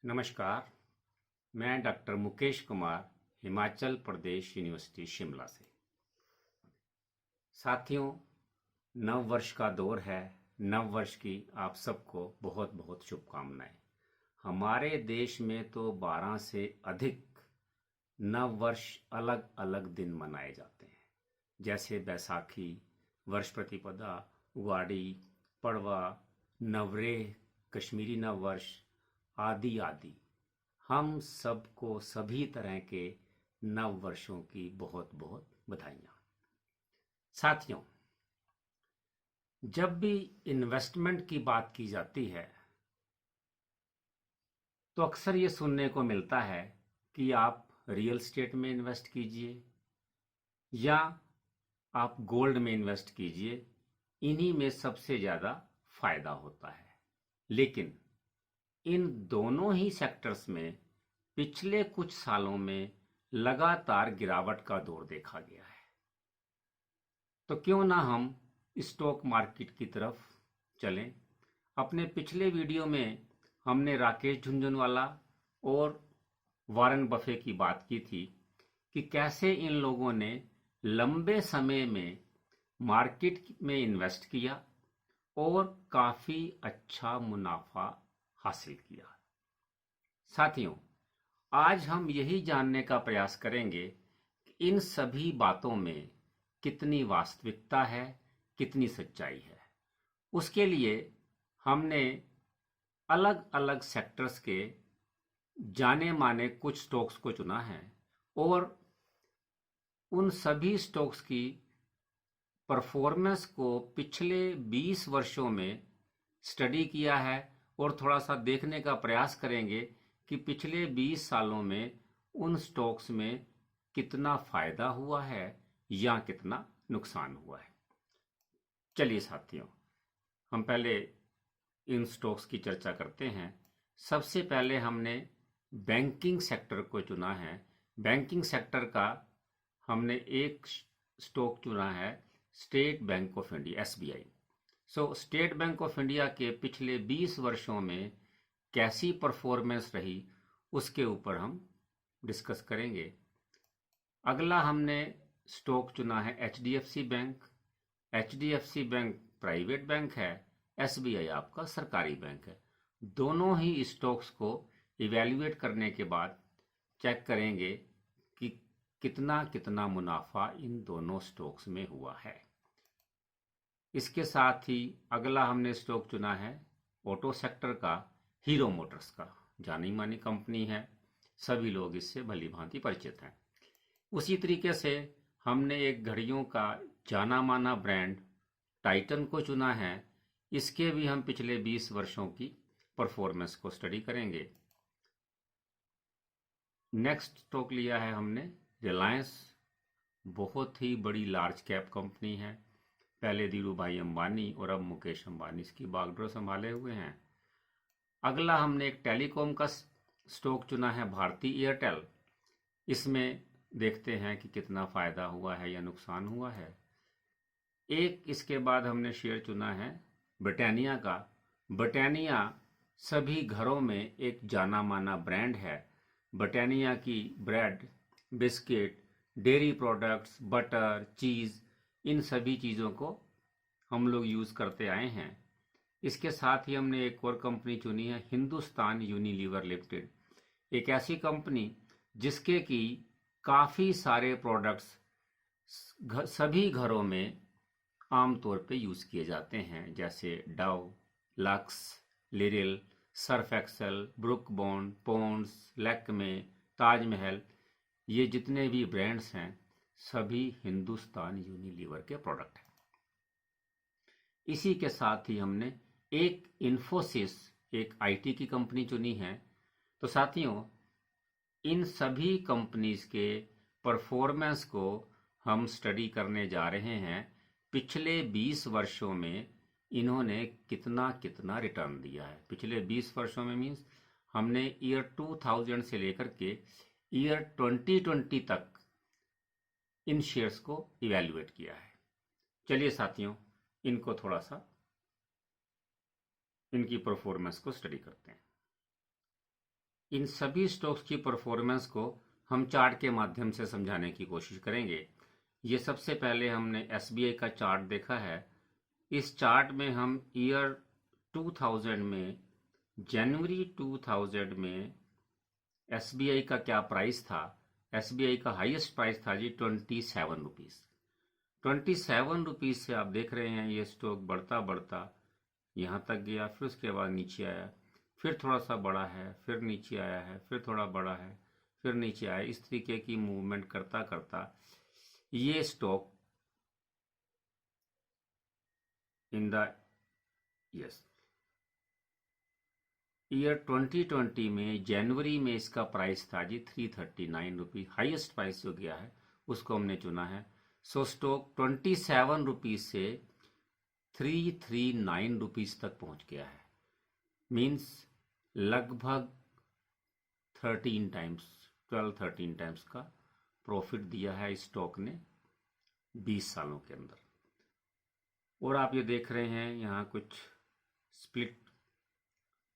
नमस्कार। मैं doctor Mukesh Kumar, Himachal Pradesh university Shimla से। साथियों, नव वर्ष का दौर है। नव वर्ष की आप सबको बहुत बहुत शुभकामनाएं। हमारे देश में तो 12 से अधिक नव वर्ष अलग अलग दिन मनाए जाते हैं, जैसे बैसाखी, वर्ष प्रतिपदा, उगाड़ी, पड़वा, नवरेह, कश्मीरी नव वर्ष आदि आदि। हम सबको सभी तरह के नव वर्षों की बहुत बहुत बधाइयाँ। साथियों, जब भी इन्वेस्टमेंट की बात की जाती है तो अक्सर ये सुनने को मिलता है कि आप रियल एस्टेट में इन्वेस्ट कीजिए या आप गोल्ड में इन्वेस्ट कीजिए, इन्हीं में सबसे ज़्यादा फायदा होता है। लेकिन इन दोनों ही सेक्टर्स में पिछले कुछ सालों में लगातार गिरावट का दौर देखा गया है। तो क्यों ना हम स्टॉक मार्केट की तरफ चलें। अपने पिछले वीडियो में हमने राकेश झुनझुनवाला और वॉरेन बफे की बात की थी कि कैसे इन लोगों ने लंबे समय में मार्केट में इन्वेस्ट किया और काफ़ी अच्छा मुनाफा हासिल किया। साथियों, आज हम यही जानने का प्रयास करेंगे कि इन सभी बातों में कितनी वास्तविकता है, कितनी सच्चाई है। उसके लिए हमने अलग अलग सेक्टर्स के जाने माने कुछ स्टॉक्स को चुना है और उन सभी स्टॉक्स की परफॉर्मेंस को पिछले 20 वर्षों में स्टडी किया है और थोड़ा सा देखने का प्रयास करेंगे कि पिछले 20 सालों में उन स्टॉक्स में कितना फायदा हुआ है या कितना नुकसान हुआ है। चलिए साथियों, हम पहले इन स्टॉक्स की चर्चा करते हैं। सबसे पहले हमने बैंकिंग सेक्टर को चुना है। बैंकिंग सेक्टर का हमने एक स्टॉक चुना है, state bank of India, SBI. State bank of India के पिछले 20 वर्षों में कैसी परफॉर्मेंस रही उसके ऊपर हम डिस्कस करेंगे। अगला हमने स्टॉक चुना है HDFC bank. HDFC bank private bank है, एसबीआई आपका सरकारी बैंक है। दोनों ही स्टॉक्स को इवैल्यूएट करने के बाद चेक करेंगे कि कितना कितना मुनाफा इन दोनों स्टॉक्स में हुआ है। इसके साथ ही अगला हमने स्टॉक चुना है ऑटो सेक्टर का, हीरो मोटर्स का। जानी मानी कंपनी है, सभी लोग इससे भली भांति परिचित हैं। उसी तरीके से हमने एक घड़ियों का जाना माना ब्रांड टाइटन को चुना है। इसके भी हम पिछले 20 वर्षों की परफॉर्मेंस को स्टडी करेंगे। नेक्स्ट स्टॉक लिया है हमने रिलायंस। बहुत ही बड़ी लार्ज कैप कंपनी है। पहले धीरू भाई अंबानी और अब मुकेश अंबानी इसकी बागडोर संभाले हुए हैं। अगला हमने एक टेलीकॉम का स्टॉक चुना है, भारती एयरटेल। इसमें देखते हैं कि कितना फायदा हुआ है या नुकसान हुआ है। एक इसके बाद हमने शेयर चुना है ब्रिटानिया का। ब्रिटानिया सभी घरों में एक जाना माना ब्रांड है। ब्रिटानिया की bread, biscuit, dairy products, butter, cheese, इन सभी चीज़ों को हम लोग यूज़ करते आए हैं। इसके साथ ही हमने एक और कंपनी चुनी है, हिंदुस्तान यूनिलीवर लिमिटेड। एक ऐसी कंपनी जिसके की काफ़ी सारे प्रोडक्ट्स सभी घरों में आमतौर पे यूज़ किए जाते हैं, जैसे Dove, Lux, Liril, Surf Excel, Brooke Bond, Pond's, Lakme, Taj Mahal. ये जितने भी ब्रांड्स हैं सभी हिंदुस्तान यूनिलीवर के प्रोडक्ट हैं। इसी के साथ ही हमने एक इन्फोसिस, एक आईटी की कंपनी चुनी है। तो साथियों, इन सभी कंपनीज के परफॉर्मेंस को हम स्टडी करने जा रहे हैं। पिछले 20 वर्षों में इन्होंने कितना कितना रिटर्न दिया है। पिछले 20 वर्षों में मीन्स हमने ईयर 2000 से लेकर के ईयर 2020 तक इन शेयर्स को इवैल्यूएट किया है। चलिए साथियों, इनको थोड़ा सा इनकी परफॉर्मेंस को स्टडी करते हैं। इन सभी स्टॉक्स की परफॉर्मेंस को हम चार्ट के माध्यम से समझाने की कोशिश करेंगे। ये सबसे पहले हमने एसबीआई का चार्ट देखा है। इस चार्ट में हम ईयर 2000 में, जनवरी 2000 में एसबीआई का क्या प्राइस था। एसबीआई का हाईएस्ट प्राइस था जी 27 रुपीज़। 27 रुपीज़ से आप देख रहे हैं ये स्टॉक बढ़ता बढ़ता यहाँ तक गया, फिर उसके बाद नीचे आया, फिर थोड़ा सा बड़ा है, फिर नीचे आया है, फिर थोड़ा बड़ा है, फिर नीचे आया। इस तरीके की मूवमेंट करता करता ये stock in the yes year 2020 में जनवरी में इसका प्राइस था जी 339 रुपीज़। हाईएस्ट प्राइस जो गया है उसको हमने चुना है। सो स्टॉक 27 रुपीज़ से 339 रुपीज़ तक पहुंच गया है। मीन्स लगभग 13 टाइम्स, 12-13 टाइम्स का प्रॉफिट दिया है इस स्टॉक ने 20 सालों के अंदर। और आप ये देख रहे हैं यहाँ कुछ स्प्लिट,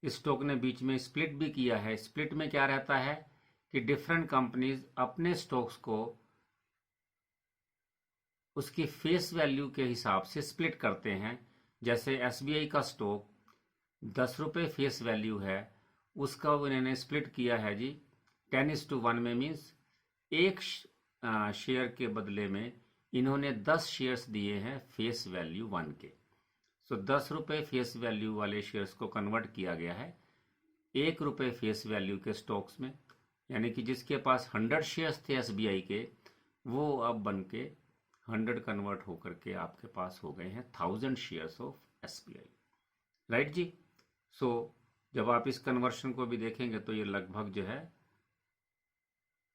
इस स्टॉक ने बीच में स्प्लिट भी किया है। स्प्लिट में क्या रहता है कि डिफरेंट कंपनीज अपने स्टॉक्स को उसकी फेस वैल्यू के हिसाब से स्प्लिट करते हैं। जैसे एसबीआई का स्टॉक 10 रुपये फेस वैल्यू है, उसका इन्होंने स्प्लिट किया है जी 10:1 में। मीन्स एक शेयर के बदले में इन्होंने 10 शेयर्स दिए हैं फेस वैल्यू 1 के। सो 10 रुपये फेस वैल्यू वाले शेयर्स को कन्वर्ट किया गया है 1 रुपये फेस वैल्यू के स्टॉक्स में। यानी कि जिसके पास 100 शेयर्स थे एसबीआई के, वो अब बन के 100 कन्वर्ट होकर के आपके पास हो गए हैं 1000 शेयर्स ऑफ एसबीआई। राइट जी। सो जब आप इस कन्वर्शन को भी देखेंगे तो ये लगभग जो है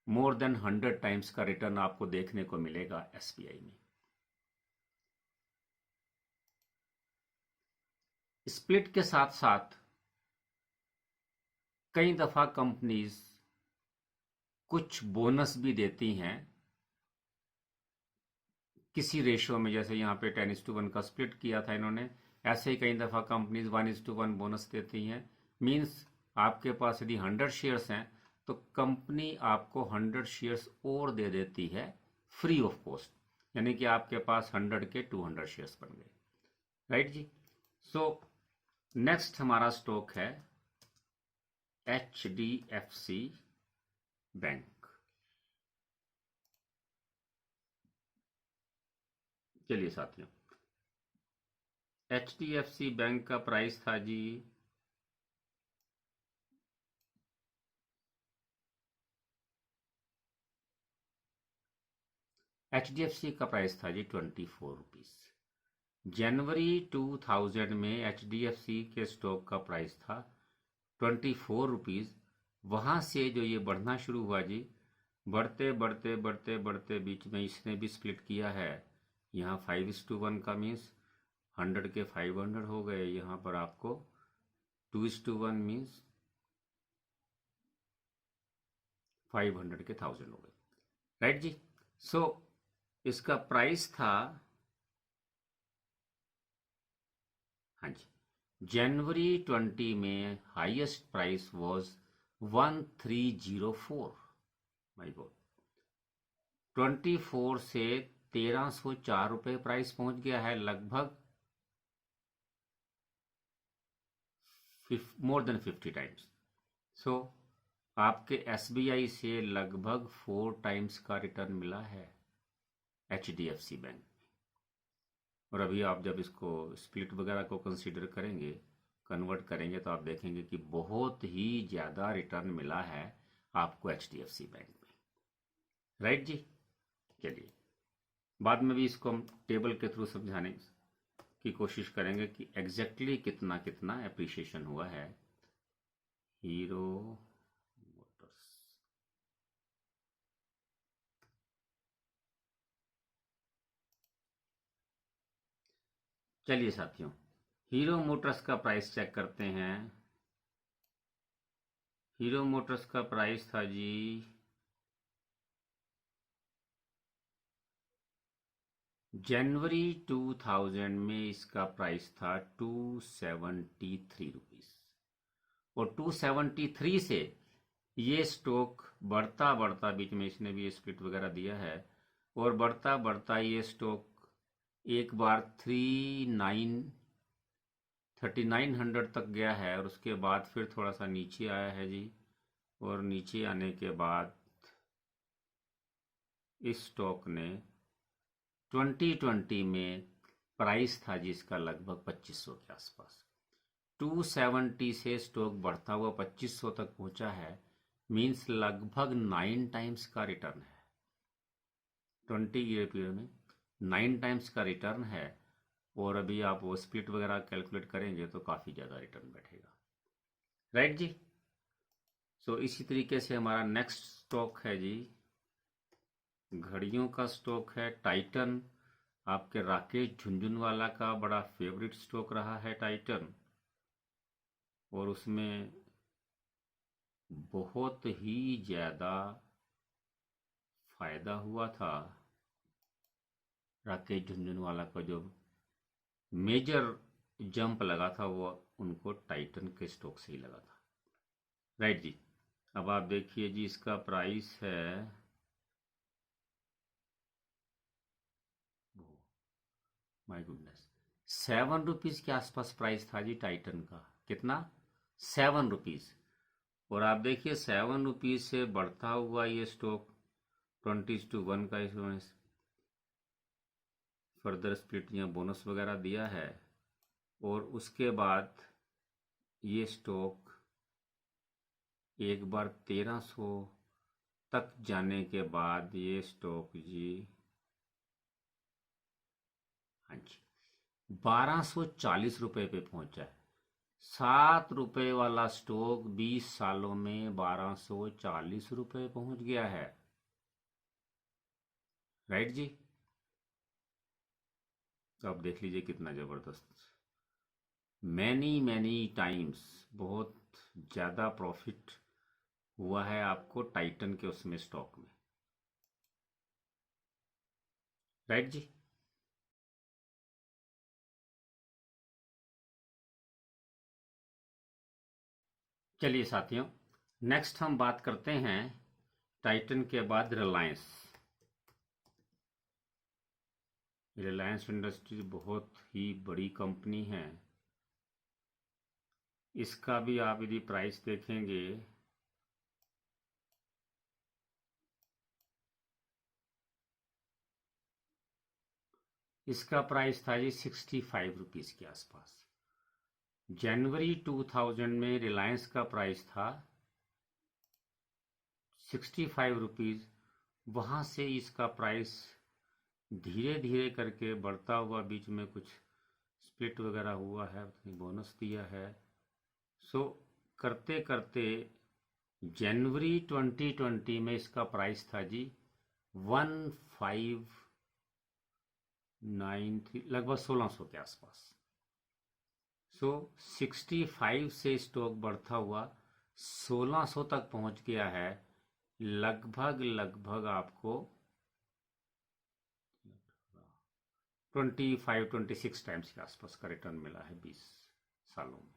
मोर देन 100 टाइम्स का रिटर्न आपको देखने को मिलेगा एसबीआई में। स्प्लिट के साथ साथ कई दफा कंपनीज कुछ बोनस भी देती हैं किसी रेशियो में। जैसे यहाँ पे 10:1 का स्प्लिट किया था इन्होंने, ऐसे ही कई दफा कंपनीज 1:1 बोनस देती हैं। मीन्स आपके पास यदि 100 शेयर्स हैं तो कंपनी आपको 100 शेयर्स और दे देती है फ्री ऑफ कॉस्ट। यानी कि आपके पास 100 के 200 शेयर्स बन गए। राइट जी। सो नेक्स्ट हमारा स्टॉक है HDFC बैंक। चलिए साथियों, HDFC बैंक का प्राइस था जी HDFC का प्राइस था जी 24 रुपीज़। जनवरी 2000 में HDFC के स्टॉक का प्राइस था 24 रुपीज़। वहाँ से जो ये बढ़ना शुरू हुआ जी, बढ़ते बढ़ते बढ़ते बढ़ते बीच में इसने भी स्प्लिट किया है। यहाँ 5:1 का मीन्स 100 के 500 हो गए। यहाँ पर आपको 2:1 मीन्स 500 के 1000 हो गए। राइट जी। सो इसका प्राइस था, हाँ जी, जनवरी 20 में highest price was 1304। My God, 24 से 1304 रुपये प्राइस पहुंच गया है। लगभग मोर देन 50 टाइम्स। सो आपके एसबीआई से लगभग 4 टाइम्स का रिटर्न मिला है HDFC बैंक। और अभी आप जब इसको स्प्लिट वगैरह को कंसीडर करेंगे, कन्वर्ट करेंगे, तो आप देखेंगे कि बहुत ही ज़्यादा रिटर्न मिला है आपको HDFC बैंक में। राइट जी। चलिए, बाद में भी इसको हम टेबल के थ्रू समझाने की कोशिश करेंगे कि एग्जैक्टली कितना कितना एप्रिसिएशन हुआ है हीरो मोटर्स। चलिए साथियों, हीरो मोटर्स का प्राइस चेक करते हैं। हीरो मोटर्स का प्राइस था जी जनवरी 2000 में इसका प्राइस था 273 रुपीज़। और 273 से ये स्टॉक बढ़ता बढ़ता, बीच में इसने भी स्प्लिट वगैरह दिया है, और बढ़ता बढ़ता ये स्टॉक एक बार 3900 तक गया है, और उसके बाद फिर थोड़ा सा नीचे आया है जी। और नीचे आने के बाद इस स्टॉक ने 2020 में प्राइस था जिसका लगभग 2500 के आसपास, 270 से स्टॉक बढ़ता हुआ 2500 तक पहुंचा है। मींस लगभग 9 टाइम्स का रिटर्न है। 20 ईयर पीरियड में 9 टाइम्स का रिटर्न है। और अभी आप वो स्प्लिट वगैरह कैलकुलेट करेंगे तो काफ़ी ज़्यादा रिटर्न बैठेगा। राइट जी। सो इसी तरीके से हमारा नेक्स्ट स्टॉक है जी, घड़ियों का स्टॉक है टाइटन। आपके राकेश झुनझुनवाला का बड़ा फेवरेट स्टॉक रहा है टाइटन, और उसमें बहुत ही ज़्यादा फायदा हुआ था। राकेश झुनझुनवाला का जो मेजर जंप लगा था वो उनको टाइटन के स्टॉक से ही लगा था। राइट जी। अब आप देखिए जी, इसका प्राइस है, माय गुडनेस, 7 रुपीज़ के आसपास प्राइस था जी टाइटन का। कितना? 7 रुपीज़। और आप देखिए 7 रुपीज़ से बढ़ता हुआ ये स्टॉक 20:1 का इसमें फर्दर स्प्लिट या बोनस वगैरह दिया है। और उसके बाद ये स्टॉक एक बार 1300 तक जाने के बाद ये स्टॉक जी, हाँ जी, 1240 रुपये पे पहुंचा है। 7 रुपये वाला स्टॉक 20 सालों में 1240 रुपये पहुंच गया है। राइट जी। तो आप देख लीजिए कितना जबरदस्त, मैनी मैनी टाइम्स, बहुत ज़्यादा प्रॉफिट हुआ है आपको टाइटन के उसमें स्टॉक में। राइट जी। चलिए साथियों, नेक्स्ट हम बात करते हैं टाइटन के बाद रिलायंस। रिलायंस इंडस्ट्रीज बहुत ही बड़ी कंपनी है। इसका भी आप यदि प्राइस देखेंगे, इसका प्राइस था जी 65 रुपीज़ के आसपास। जनवरी 2000 में रिलायंस का प्राइस था 65 रुपीज़। वहाँ से इसका प्राइस धीरे धीरे करके बढ़ता हुआ, बीच में कुछ स्प्लिट वगैरह हुआ है, बोनस दिया है। सो करते करते जनवरी 2020 में इसका प्राइस था जी 1593, लगभग 1600 के आसपास। सो 65 से स्टॉक बढ़ता हुआ 1600 तक पहुंच गया है। लगभग लगभग आपको 25-26 टाइम्स के आसपास का रिटर्न मिला है 20 सालों में।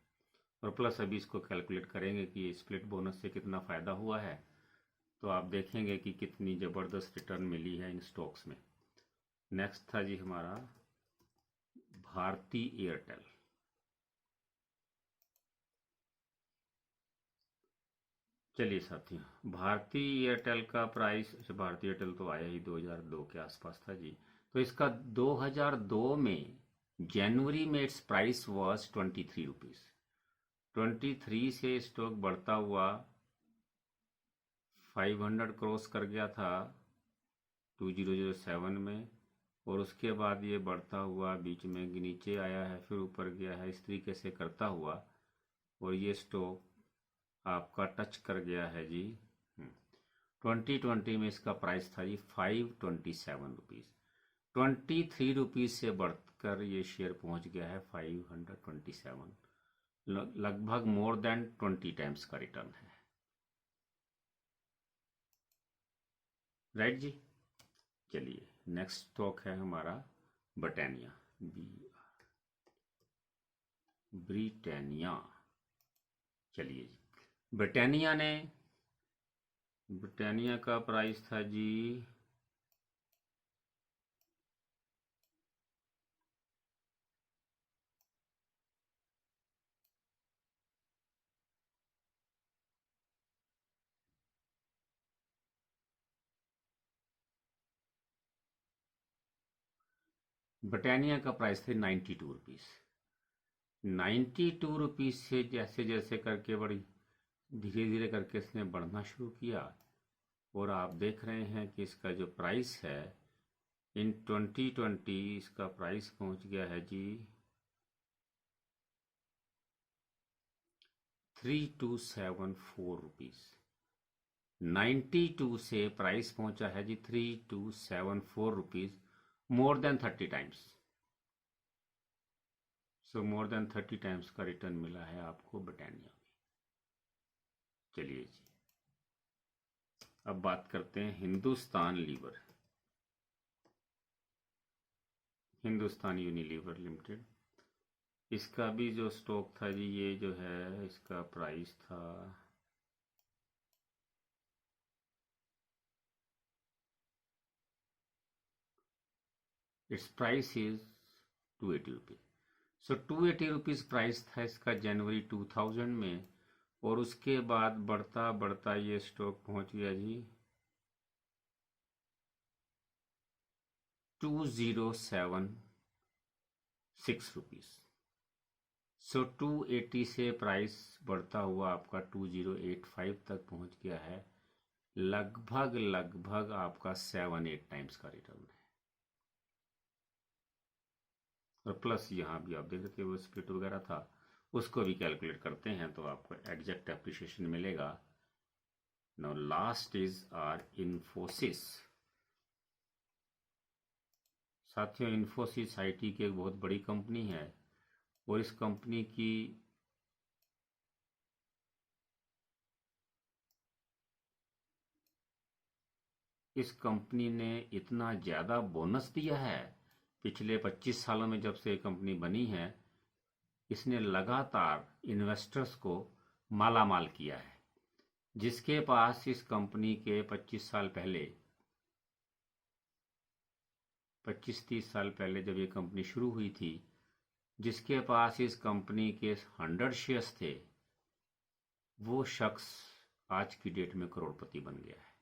और प्लस अभी इसको कैलकुलेट करेंगे कि स्प्लिट बोनस से कितना फ़ायदा हुआ है, तो आप देखेंगे कि कितनी ज़बरदस्त रिटर्न मिली है इन स्टॉक्स में। नेक्स्ट था जी हमारा भारती एयरटेल। चलिए साथियों, भारती एयरटेल का प्राइस, अच्छा भारती एयरटेल तो आया ही 2002 के आसपास था जी। तो इसका 2002 में जनवरी में इट्स प्राइस वॉज 23 रुपीज़। 23 से स्टॉक बढ़ता हुआ 500 क्रॉस कर गया था 2007 में। और उसके बाद ये बढ़ता हुआ बीच में नीचे आया है, फिर ऊपर गया है, इस तरीके से करता हुआ, और ये स्टॉक आपका टच कर गया है जी 2020 में इसका प्राइस था जी 527 रुपीज़। 23 रुपीज़ से बढ़कर ये शेयर पहुंच गया है 527, लगभग मोर देन 20 टाइम्स का रिटर्न है। राइट जी। चलिए नेक्स्ट स्टॉक है हमारा ब्रिटानिया, ब्रिटानिया। चलिए जी, ब्रिटानिया ने ब्रिटानिया का प्राइस था जी 92 रुपीज़। 92 रुपीज़ से जैसे जैसे करके बड़ी धीरे धीरे करके इसने बढ़ना शुरू किया, और आप देख रहे हैं कि इसका जो प्राइस है इन 2020 इसका प्राइस पहुंच गया है जी 3274 रुपीज़। 92 से प्राइस पहुंचा है जी 3274 रुपीज़, मोर देन 30 टाइम्स। सो मोर देन 30 टाइम्स का रिटर्न मिला है आपको ब्रिटानिया में। चलिए जी, अब बात करते हैं Hindustan Lever, Hindustan Unilever limited. इसका भी जो स्टॉक था जी, ये जो है इसका प्राइस था it's price is 280 rupees. So 280 rupees price था इसका जनवरी 2000 में, और उसके बाद बढ़ता बढ़ता ये स्टॉक पहुंच गया जी 2076 रुपीज़। सो 280 से प्राइस बढ़ता हुआ आपका 2085 तक पहुंच गया है। लगभग लगभग आपका 7-8 टाइम्स का रिटर्न है। और प्लस यहाँ भी आप देख सकते हो स्प्लिट वगैरह था, उसको भी कैलकुलेट करते हैं तो आपको एग्जैक्ट एप्रिसिएशन मिलेगा। Now last is are Infosys. साथियों, इन्फोसिस आईटी की एक बहुत बड़ी कंपनी है, और इस कंपनी की इस कंपनी ने इतना ज़्यादा बोनस दिया है पिछले 25 सालों में, जब से ये कंपनी बनी है। इसने लगातार इन्वेस्टर्स को माला माल किया है। जिसके पास इस कंपनी के 25 साल पहले 25-30 साल पहले जब ये कंपनी शुरू हुई थी, जिसके पास इस कंपनी के 100 शेयर्स थे, वो शख्स आज की डेट में करोड़पति बन गया है।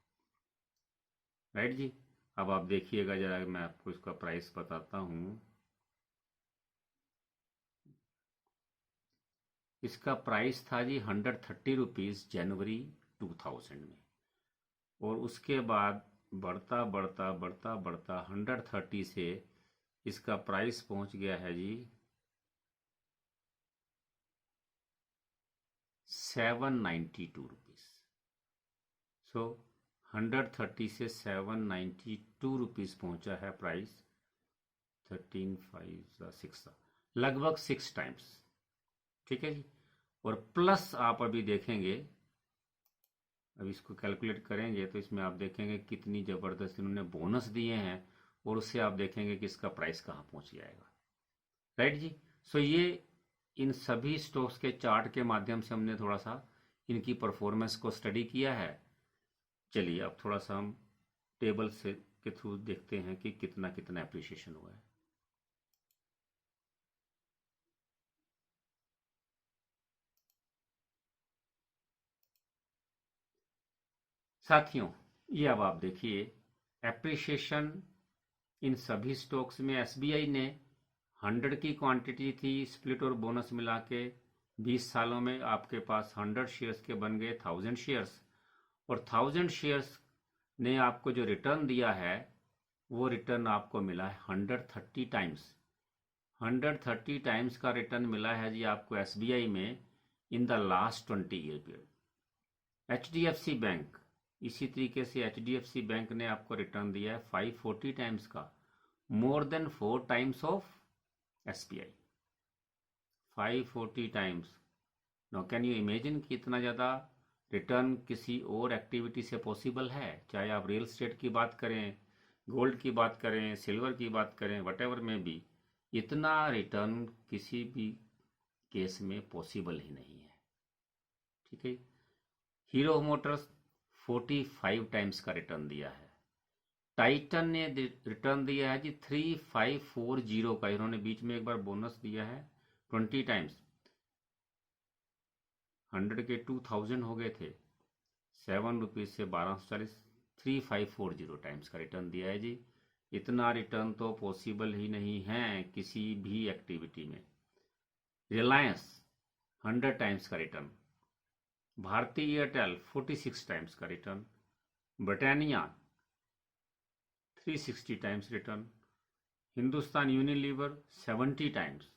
राइट जी। अब आप देखिएगा जरा, मैं आपको इसका प्राइस बताता हूं। इसका प्राइस था जी 130 रुपीज़ जनवरी 2000 में, और उसके बाद बढ़ता बढ़ता बढ़ता बढ़ता 130 से इसका प्राइस पहुंच गया है जी 792 रुपीज़। सो 130 से 792 रुपीज़ पहुंचा है प्राइस। 13 5 6, लगभग 6 टाइम्स। ठीक है जी। और प्लस आप अभी देखेंगे, अब इसको कैलकुलेट करेंगे तो इसमें आप देखेंगे कितनी ज़बरदस्त इन्होंने बोनस दिए हैं, और उससे आप देखेंगे कि इसका प्राइस कहाँ पहुंच जाएगा। राइट जी। सो ये इन सभी स्टॉक्स के चार्ट के माध्यम से हमने थोड़ा सा इनकी परफॉर्मेंस को स्टडी किया है। चलिए अब थोड़ा सा हम टेबल से के थ्रू देखते हैं कि कितना कितना एप्रिसिएशन हुआ है। साथियों, ये अब आप देखिए एप्रिसिएशन इन सभी स्टॉक्स में। एसबीआई ने 100 की क्वांटिटी थी, स्प्लिट और बोनस मिला के 20 सालों में आपके पास 100 शेयर्स के बन गए 1000 शेयर्स, और 1000 शेयर्स ने आपको जो रिटर्न दिया है वो रिटर्न आपको मिला है 130 टाइम्स। 130 टाइम्स का रिटर्न मिला है जी आपको एसबीआई में in the last 20 year period. HDFC bank, इसी तरीके से एचडीएफसी बैंक ने आपको रिटर्न दिया है 540 टाइम्स का, more than 4 times of SBI. 540 times. No can you imagine कि इतना ज़्यादा रिटर्न किसी और एक्टिविटी से पॉसिबल है? चाहे आप रियल एस्टेट की बात करें, गोल्ड की बात करें, सिल्वर की बात करें, वटेवर में भी इतना रिटर्न किसी भी केस में पॉसिबल ही नहीं है। ठीक है। हीरो मोटर्स 45 टाइम्स का रिटर्न दिया है। टाइटन ने रिटर्न दिया है जी 3540 का। इन्होंने बीच में एक बार बोनस दिया है 20 टाइम्स, 100 के 2000 हो गए थे, 7 रुपीज से 1240, 3540 टाइम्स का रिटर्न दिया है जी। इतना रिटर्न तो पॉसिबल ही नहीं है किसी भी एक्टिविटी में। रिलायंस 100 टाइम्स का रिटर्न, भारतीय एयरटेल 46 टाइम्स का return, Britannia 360 times return, Hindustan Unilever 70 times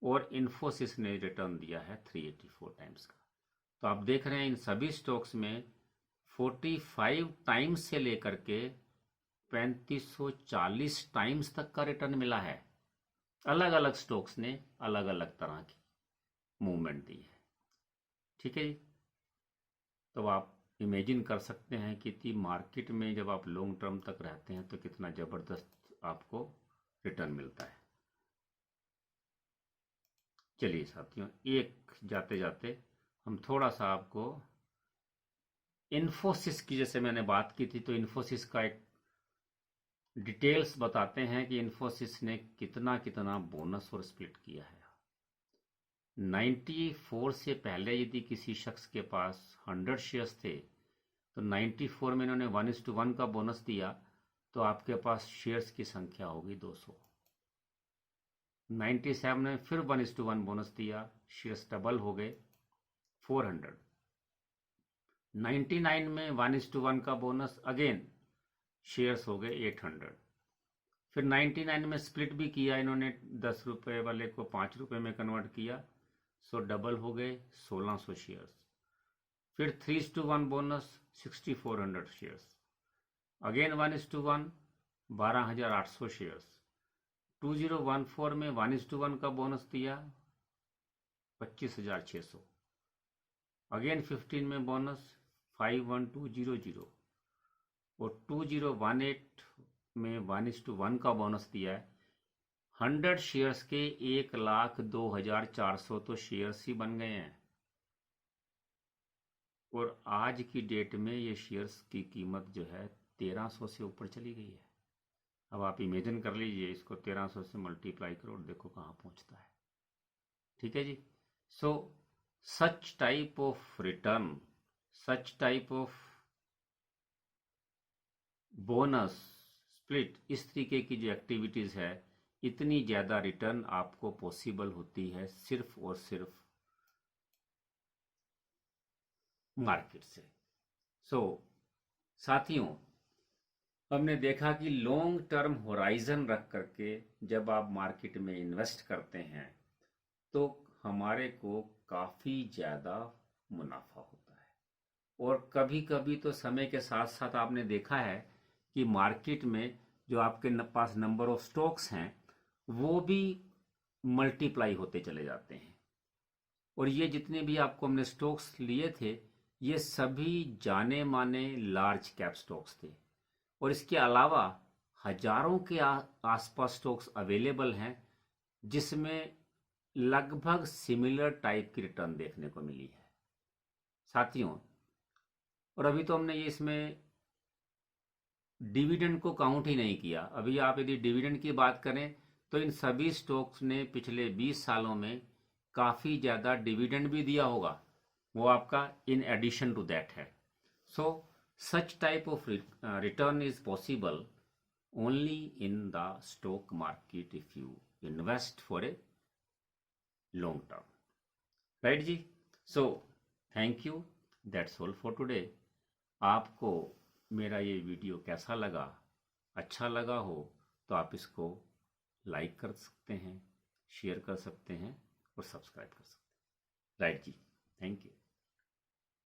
और इन्फोसिस ने रिटर्न दिया है 384 टाइम्स का। तो आप देख रहे हैं इन सभी स्टॉक्स में 45 टाइम्स से लेकर के 3540 टाइम्स तक का रिटर्न मिला है। अलग अलग स्टॉक्स ने अलग अलग तरह की मूवमेंट दी है। ठीक है जी। तो आप इमेजिन कर सकते हैं कि मार्केट में जब आप लॉन्ग टर्म तक रहते हैं तो कितना ज़बरदस्त आपको रिटर्न मिलता है। चलिए साथियों, एक जाते जाते हम थोड़ा सा आपको इन्फोसिस की, जैसे मैंने बात की थी, तो इन्फोसिस का एक डिटेल्स बताते हैं कि इन्फोसिस ने कितना कितना बोनस और स्प्लिट किया है। 94 से पहले यदि किसी शख्स के पास 100 शेयर्स थे तो 94 में इन्होंने 1:1 का बोनस दिया तो आपके पास शेयर्स की संख्या होगी 200। 97 में फिर 1:1 बोनस दिया, शेयर्स डबल हो गए 400। 99 में 1:1 का बोनस, अगेन शेयर्स हो गए 800। फिर 99 में स्प्लिट भी किया इन्होंने, 10 रुपए वाले को 5 रुपए में कन्वर्ट किया, सो डबल हो गए 1600 शेयर्स। फिर 3:1 बोनस 6400 शेयर्स, अगेन 1:1 12800 शेयर्स। 2014 में 1:1 का बोनस दिया 25600, अगेन 15 में बोनस 51200 और 2018 में 1:1 का बोनस दिया है। 100 शेयर्स के 1,02,400 तो शेयर्स ही बन गए हैं और आज की डेट में ये शेयर्स की कीमत जो है 1300 से ऊपर चली गई है। अब आप इमेजिन कर लीजिए, इसको 1300 से मल्टीप्लाई करो, देखो कहाँ पहुँचता है। ठीक है जी। So such type of return, such type of bonus, split, इस तरीके की जो एक्टिविटीज़ है, इतनी ज़्यादा रिटर्न आपको पॉसिबल होती है सिर्फ और सिर्फ मार्केट से। सो साथियों, हमने देखा कि लॉन्ग टर्म होराइजन रख करके जब आप मार्केट में इन्वेस्ट करते हैं तो हमारे को काफ़ी ज़्यादा मुनाफा होता है। और कभी कभी तो समय के साथ साथ आपने देखा है कि मार्केट में जो आपके पास नंबर ऑफ स्टॉक्स हैं वो भी मल्टीप्लाई होते चले जाते हैं। और ये जितने भी आपको हमने स्टॉक्स लिए थे ये सभी जाने माने लार्ज कैप स्टॉक्स थे और इसके अलावा हजारों के आसपास स्टॉक्स अवेलेबल हैं जिसमें लगभग सिमिलर टाइप की रिटर्न देखने को मिली है साथियों। और अभी तो हमने ये इसमें डिविडेंड को काउंट ही नहीं किया। अभी आप यदि डिविडेंड की बात करें तो इन सभी स्टॉक्स ने पिछले 20 सालों में काफ़ी ज़्यादा डिविडेंड भी दिया होगा, वो आपका इन एडिशन टू दैट है। So such type of return is possible only in the stock market if you invest for a long term, right जी। So thank you, that's all for today. आपको मेरा ये video कैसा लगा? अच्छा लगा हो तो आप इसको लाइक कर सकते हैं, शेयर कर सकते हैं और सब्सक्राइब कर सकते हैं, राइट जी। Thank you.